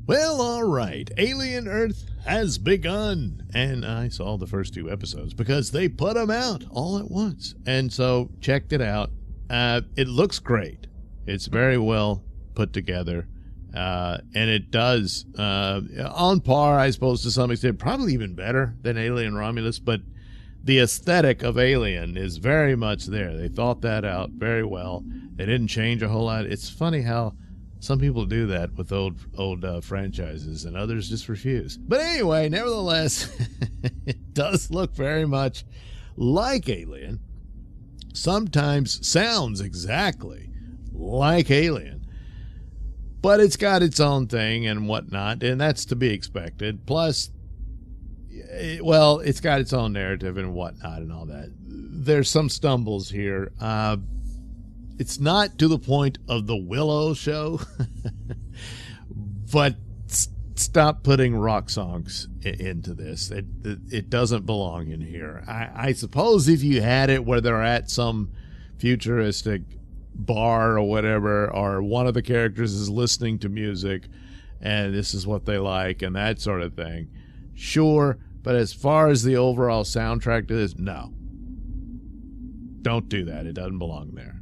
Well, all right. Alien Earth has begun. And I saw the first 2 episodes because they put them out all at once. And so checked it out. It looks great. It's very well put together. And it does, on par, I suppose, to some extent, probably even better than Alien Romulus. But the aesthetic of Alien is very much there. They thought that out very well. They didn't change a whole lot. It's funny how some people do that with old franchises, and others just refuse. But anyway, nevertheless, it does look very much like Alien. Sometimes sounds exactly like Alien. But it's got its own thing and whatnot, and that's to be expected. Plus, it's got its own narrative and whatnot and all that. There's some stumbles here. It's not to the point of the Willow show, but stop putting rock songs into this. It doesn't belong in here. I suppose if you had it where they're at some futuristic bar or whatever, or one of the characters is listening to music and this is what they like and that sort of thing, sure. But as far as the overall soundtrack to this, no. Don't do that. It doesn't belong there.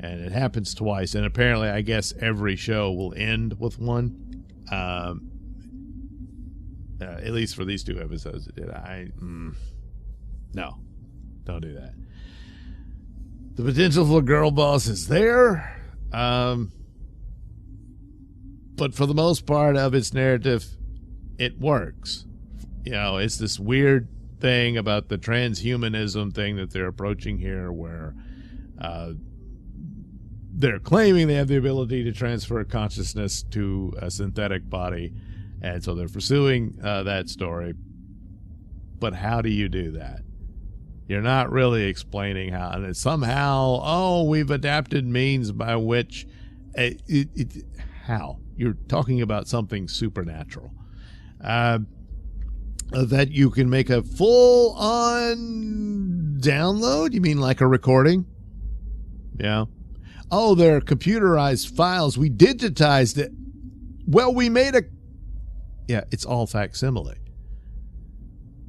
And it happens twice, and apparently I guess every show will end with one. At least for these 2 episodes it did. No, don't do that. The potential for girl boss is there, but for the most part of its narrative, it works. You know, it's this weird thing about the transhumanism thing that they're approaching here, where they're claiming they have the ability to transfer consciousness to a synthetic body, and so they're pursuing that story. But how do you do that? You're not really explaining how, and it's somehow, we've adapted means by which, how? You're talking about something supernatural. That you can make a full-on download? You mean like a recording? Yeah. Oh, they're computerized files. We digitized it. Well, we made it's all facsimile.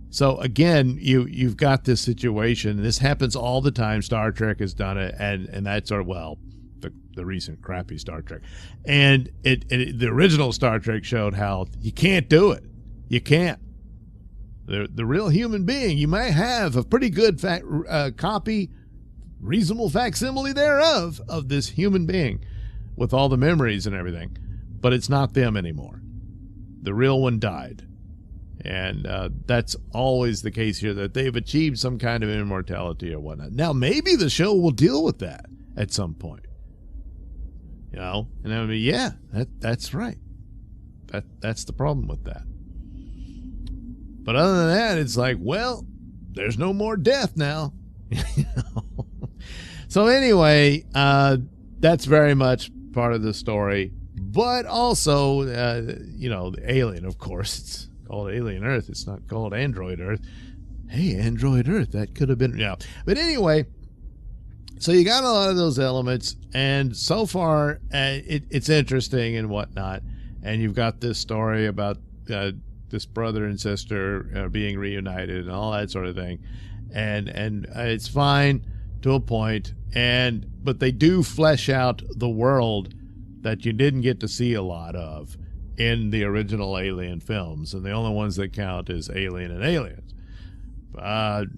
So again, you've got this situation. This happens all the time. Star Trek has done it, and that's the recent crappy Star Trek. And the original Star Trek showed how you can't do it. You can't. The real human being, you might have a pretty good copy, reasonable facsimile thereof of this human being with all the memories and everything, but it's not them anymore. The real one died. And that's always the case here, that they've achieved some kind of immortality or whatnot. Now, maybe the show will deal with that at some point. You know? And I mean, that's right. That's the problem with that. But other than that, it's like, well, there's no more death now. You know? So anyway, that's very much part of the story. But also, the Alien, of course, it's called Alien Earth. It's not called Android Earth. Hey, Android Earth, that could have been, But anyway, so you got a lot of those elements, and so far, it's interesting and whatnot. And you've got this story about this brother and sister being reunited and all that sort of thing. And it's fine to a point, but they do flesh out the world that you didn't get to see a lot of in the original Alien films, and the only ones that count is Alien and Aliens.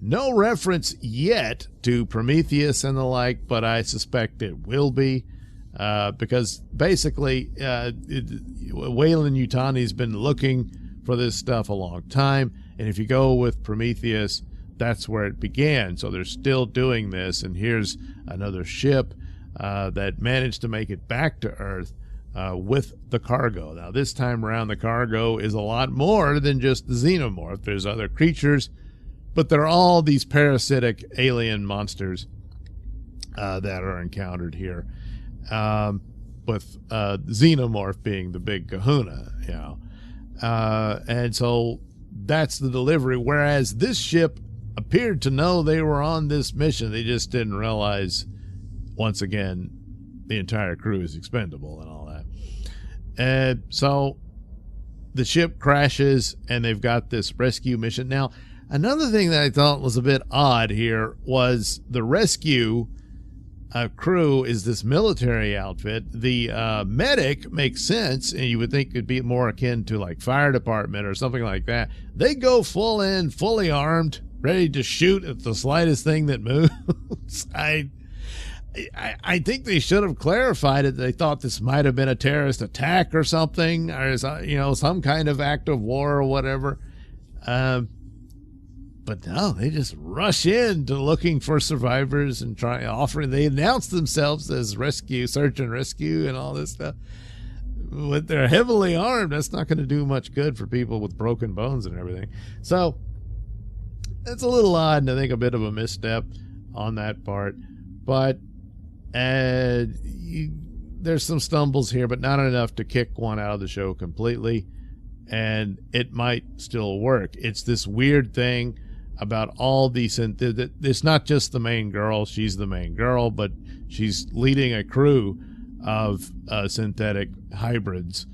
No reference yet to Prometheus and the like, but I suspect it will be, because basically Weyland-Yutani's been looking for this stuff a long time, and if you go with Prometheus, that's where it began. So they're still doing this, and here's another ship that managed to make it back to Earth with the cargo. Now, this time around, the cargo is a lot more than just the xenomorph. There's other creatures, but they're all these parasitic alien monsters that are encountered here, with xenomorph being the big kahuna, and so that's the delivery. Whereas this ship appeared to know they were on this mission. They just didn't realize, once again, the entire crew is expendable and all that. So the ship crashes and they've got this rescue mission. Now, another thing that I thought was a bit odd here was the rescue crew is this military outfit. The medic makes sense, and you would think it'd be more akin to like fire department or something like that. They go full in, fully armed, ready to shoot at the slightest thing that moves. I think they should have clarified it. They thought this might have been a terrorist attack or something, or some kind of act of war or whatever. But no, they just rush into looking for survivors and they announce themselves as search and rescue and all this stuff. But they're heavily armed. That's not going to do much good for people with broken bones and everything. So it's a little odd, and I think a bit of a misstep on that part. But there's some stumbles here, but not enough to kick one out of the show completely. And it might still work. It's this weird thing about all these. It's not just the main girl. She's the main girl, but she's leading a crew of synthetic hybrids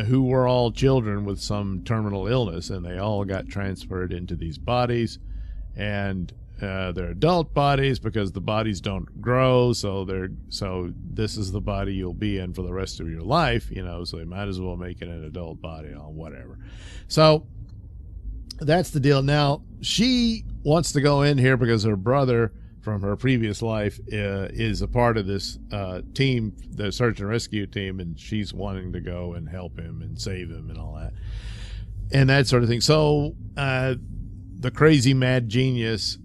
who were all children with some terminal illness, and they all got transferred into these bodies, and they're adult bodies because the bodies don't grow, so this is the body you'll be in for the rest of your life, so they might as well make it an adult body or whatever. So that's the deal. Now, she wants to go in here because her brother from her previous life is a part of this team, the search and rescue team, and she's wanting to go and help him and save him and all that, and that sort of thing. So the crazy mad genius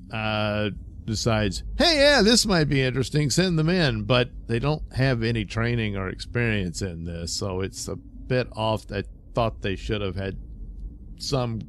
decides, hey, yeah, this might be interesting, send them in, but they don't have any training or experience in this, so it's a bit off. I thought they should have had some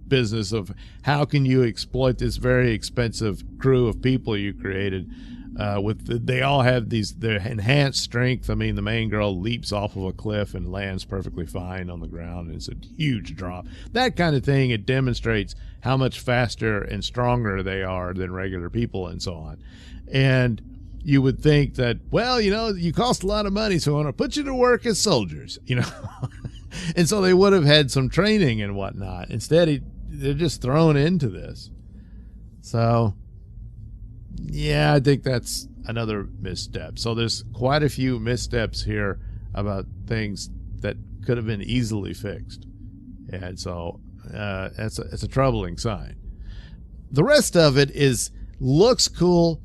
business of how can you exploit this very expensive crew of people you created. They all have their enhanced strength. I mean, the main girl leaps off of a cliff and lands perfectly fine on the ground, and it's a huge drop. That kind of thing, it demonstrates how much faster and stronger they are than regular people and so on. And you would think that, well, you cost a lot of money, so I want to put you to work as soldiers, and so they would have had some training and whatnot. Instead, they're just thrown into this. So yeah, I think that's another misstep. So there's quite a few missteps here about things that could have been easily fixed, and so it's a troubling sign. The rest of it looks cool,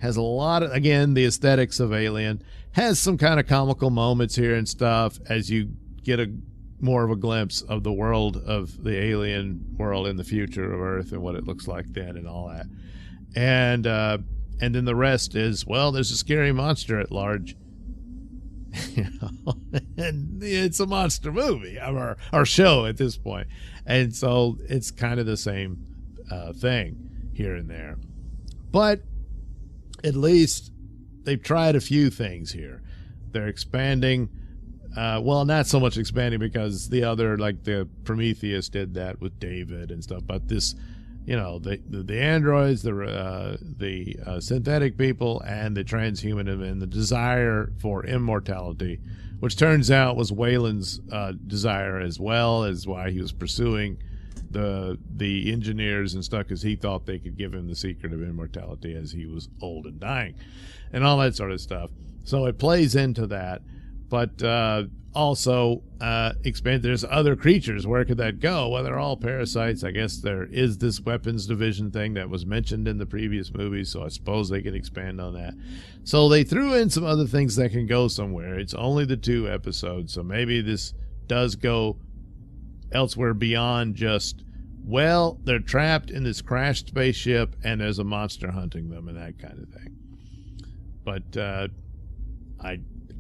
has a lot of, again, the aesthetics of Alien, has some kind of comical moments here and stuff as you get more of a glimpse of the world of the alien world in the future of Earth and what it looks like then and all that. And then the rest is, well, there's a scary monster at large, and it's a monster movie or show at this point. And so it's kind of the same thing here and there. But at least they've tried a few things here. They're expanding. Well, not so much expanding because the other, like the Prometheus did that with David and stuff, but this, the androids, the synthetic people, and the transhumanism and the desire for immortality, which turns out was Wayland's desire as well, as why he was pursuing the engineers and stuff, because he thought they could give him the secret of immortality as he was old and dying and all that sort of stuff. So it plays into that. But also expand. There's other creatures. Where could that go? Well, they're all parasites. I guess there is this weapons division thing that was mentioned in the previous movies, so I suppose they can expand on that. So they threw in some other things that can go somewhere. It's only the 2 episodes, so maybe this does go elsewhere beyond just, well, they're trapped in this crashed spaceship and there's a monster hunting them and that kind of thing. But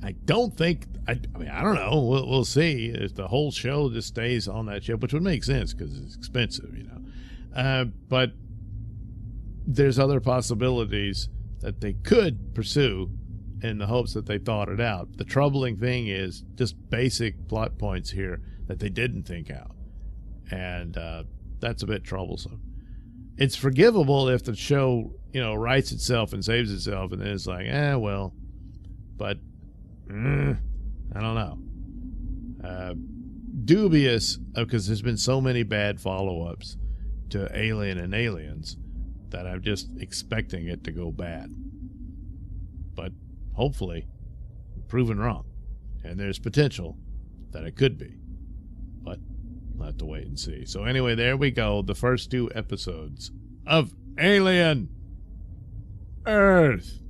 I don't think, I mean, I don't know. We'll see if the whole show just stays on that ship, which would make sense because it's expensive, but there's other possibilities that they could pursue in the hopes that they thought it out. The troubling thing is just basic plot points here that they didn't think out, and that's a bit troublesome. It's forgivable if the show, writes itself and saves itself, and then it's like, well, but I don't know. dubious, because there's been so many bad follow-ups to Alien and Aliens that I'm just expecting it to go bad. But hopefully, proven wrong. And there's potential that it could be. But we'll have to wait and see. So anyway, there we go. The first 2 episodes of Alien Earth.